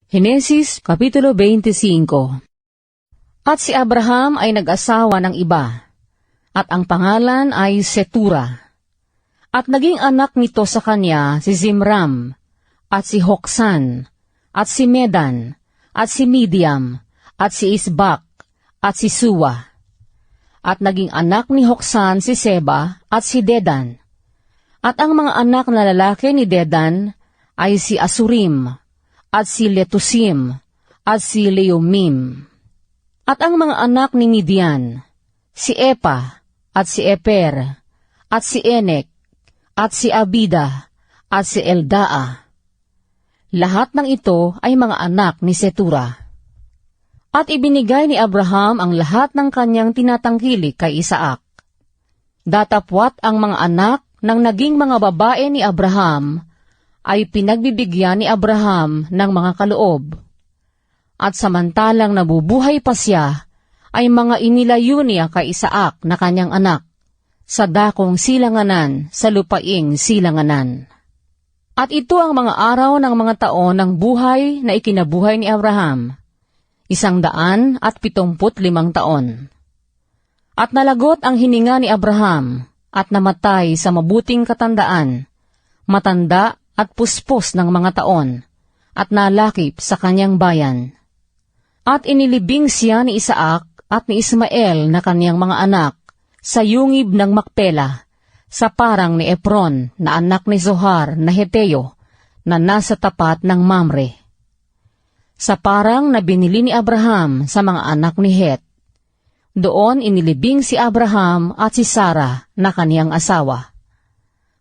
Henesis Kapitulo 25. At si Abraham ay nag-asawa ng iba, at ang pangalan ay Setura. At naging anak nito sa kanya si Zimram, at si Hoksan, at si Medan, at si Midiam, at si Isbak, at si Suwa. At naging anak ni Hoksan si Seba, at si Dedan. At ang mga anak na lalaki ni Dedan ay si Asurim, at si Letusim, at si Leumim. At ang mga anak ni Midian, si Epa, at si Eper, at si Enek, at si Abida, at si Eldaa. Lahat ng ito ay mga anak ni Setura. At ibinigay ni Abraham ang lahat ng kanyang tinatangkilik kay Isaac. Datapwat ang mga anak ng naging mga babae ni Abraham ay pinagbibigyan ni Abraham ng mga kaloob. At samantalang nabubuhay pa siya, ay mga inilayo niya kay Isaac na kanyang anak, sa dakong silanganan sa lupaing silanganan. At ito ang mga araw ng mga taon ng buhay na ikinabuhay ni Abraham, 175 taon. At nalagot ang hininga ni Abraham, at namatay sa mabuting katandaan, matanda at puspos ng mga taon, at nalakip sa kanyang bayan. At inilibing siya ni Isaac at ni Ismael na kanyang mga anak sa yungib ng Makpela, sa parang ni Efron na anak ni Zohar na Heteo, na nasa tapat ng Mamre. Sa parang na binili ni Abraham sa mga anak ni Het. Doon inilibing si Abraham at si Sarah na kaniyang asawa.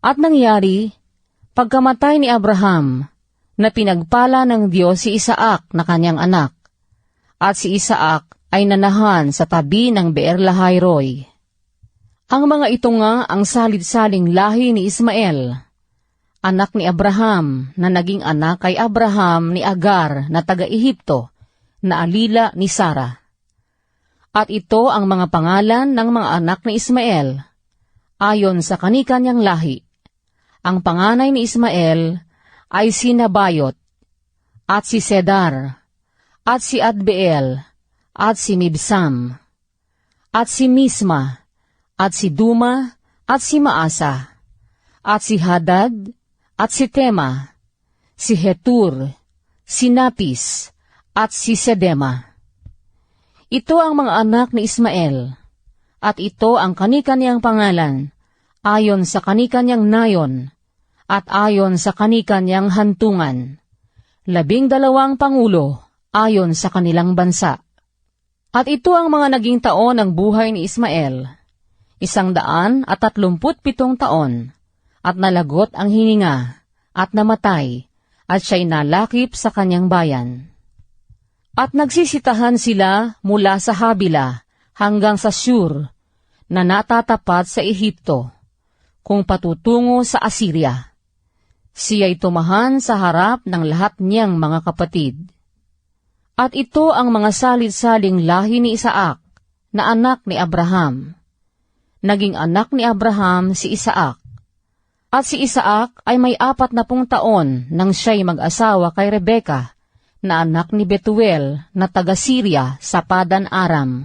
At nangyari, pagkamatay ni Abraham, na pinagpala ng Diyos si Isaac na kanyang anak, at si Isaac ay nanahan sa tabi ng Beer Lahai-Roi. Ang mga ito nga ang salid-saling lahi ni Ismael, anak ni Abraham na naging anak kay Abraham ni Agar na taga-Ehipto, na alila ni Sarah. At ito ang mga pangalan ng mga anak ni Ismael, ayon sa kani-kanyang lahi. Ang panganay ni Ismael ay si Nabayot, at si Sedar, at si Adbeel, at si Mibsam, at si Misma, at si Duma, at si Maasa, at si Hadad, at si Tema, si Hetur, si Napis, at si Sedema. Ito ang mga anak ni Ismael, at ito ang kani-kanyang pangalan, ayon sa kani-kanyang nayon, at ayon sa kani-kanyang hantungan. 12 pangulo, ayon sa kanilang bansa. At ito ang mga naging taon ng buhay ni Ismael, 137 taon, at nalagot ang hininga, at namatay, at siya'y nalakip sa kanyang bayan. At nagsisitahan sila mula sa Habila hanggang sa Shur, na natatapat sa Ehipto, kung patutungo sa Assyria. Siya'y tumahan sa harap ng lahat niyang mga kapatid. At ito ang mga salid-saling lahi ni Isaac, na anak ni Abraham. Naging anak ni Abraham si Isaac. At si Isaac ay may 40 taon nang siya'y mag-asawa kay Rebeka, na anak ni Betuel na taga-Syria sa Padan Aram,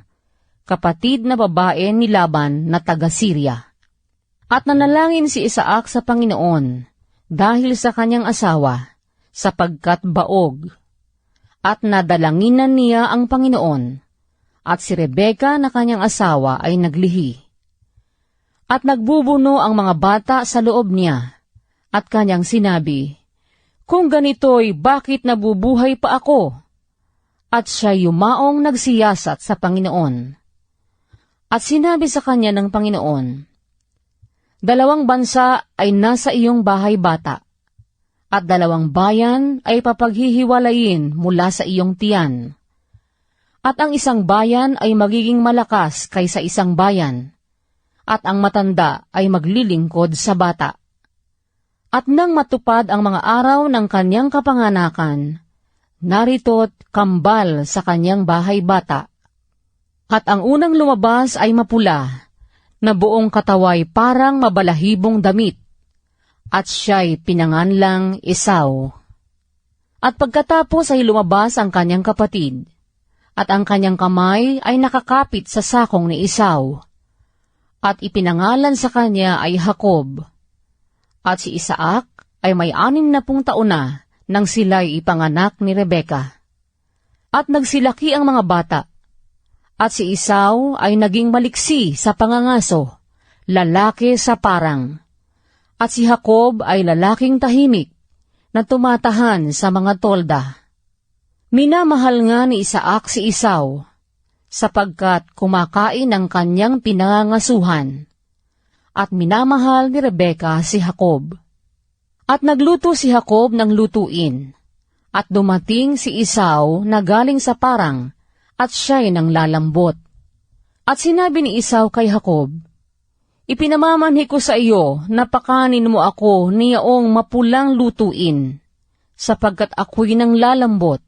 kapatid na babae ni Laban na taga-Syria. At nanalangin si Isaac sa Panginoon dahil sa kanyang asawa, sapagkat baog. At nadalanginan niya ang Panginoon, at si Rebeka na kanyang asawa ay naglihi. At nagbubuno ang mga bata sa loob niya, at kanyang sinabi, "Kung ganito'y bakit nabubuhay pa ako?" At siya yumaong nagsiyasat sa Panginoon. At sinabi sa kanya ng Panginoon, "2 bansa ay nasa iyong bahay bata, at 2 bayan ay papaghihiwalayin mula sa iyong tiyan. At ang isang bayan ay magiging malakas kaysa isang bayan, at ang matanda ay maglilingkod sa bata." At nang matupad ang mga araw ng kanyang kapanganakan, narito't kambal sa kanyang bahay bata. At ang unang lumabas ay mapula, na buong kataway parang mabalahibong damit, at siya'y pinanganlang Esau. At pagkatapos ay lumabas ang kanyang kapatid, at ang kanyang kamay ay nakakapit sa sakong ni Esau, at ipinangalan sa kanya ay Jacob. At si Isaac ay may 60 taon na nang sila'y ipanganak ni Rebeka. At nagsilaki ang mga bata, at si Esau ay naging maliksi sa pangangaso, lalaki sa parang, at si Jacob ay lalaking tahimik na tumatahan sa mga tolda. Minamahal nga ni Isaac si Esau, sapagkat kumakain ng kanyang pinangangasuhan, at minamahal ni Rebeka si Jacob. At nagluto si Jacob ng lutuin, at dumating si Esau na galing sa parang, at siya'y nang lalambot. At sinabi ni Esau kay Jacob, "Ipinamamanhi ko sa iyo na pakanin mo ako niyaong mapulang lutuin, sapagkat ako'y nang lalambot."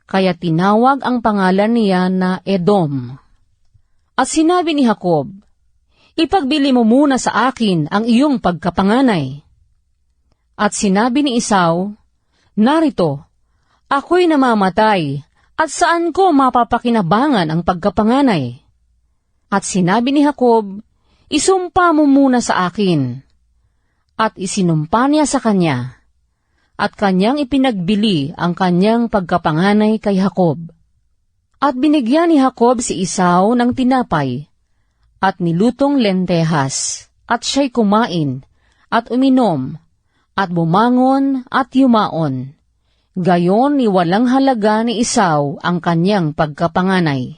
Kaya tinawag ang pangalan niya na Edom. At sinabi ni Jacob, "Ipagbili mo muna sa akin ang iyong pagkapanganay." At sinabi ni Esau, "Narito, ako'y namamatay, at saan ko mapapakinabangan ang pagkapanganay?" At sinabi ni Jacob, "Isumpa mo muna sa akin." At isinumpa niya sa kanya, at kanyang ipinagbili ang kanyang pagkapanganay kay Jacob. At binigyan ni Jacob si Esau ng tinapay, at nilutong lentehas, at siya'y kumain, at uminom, at bumangon at yumaon. Gayon ni walang halaga ni Esau ang kanyang pagkapanganay.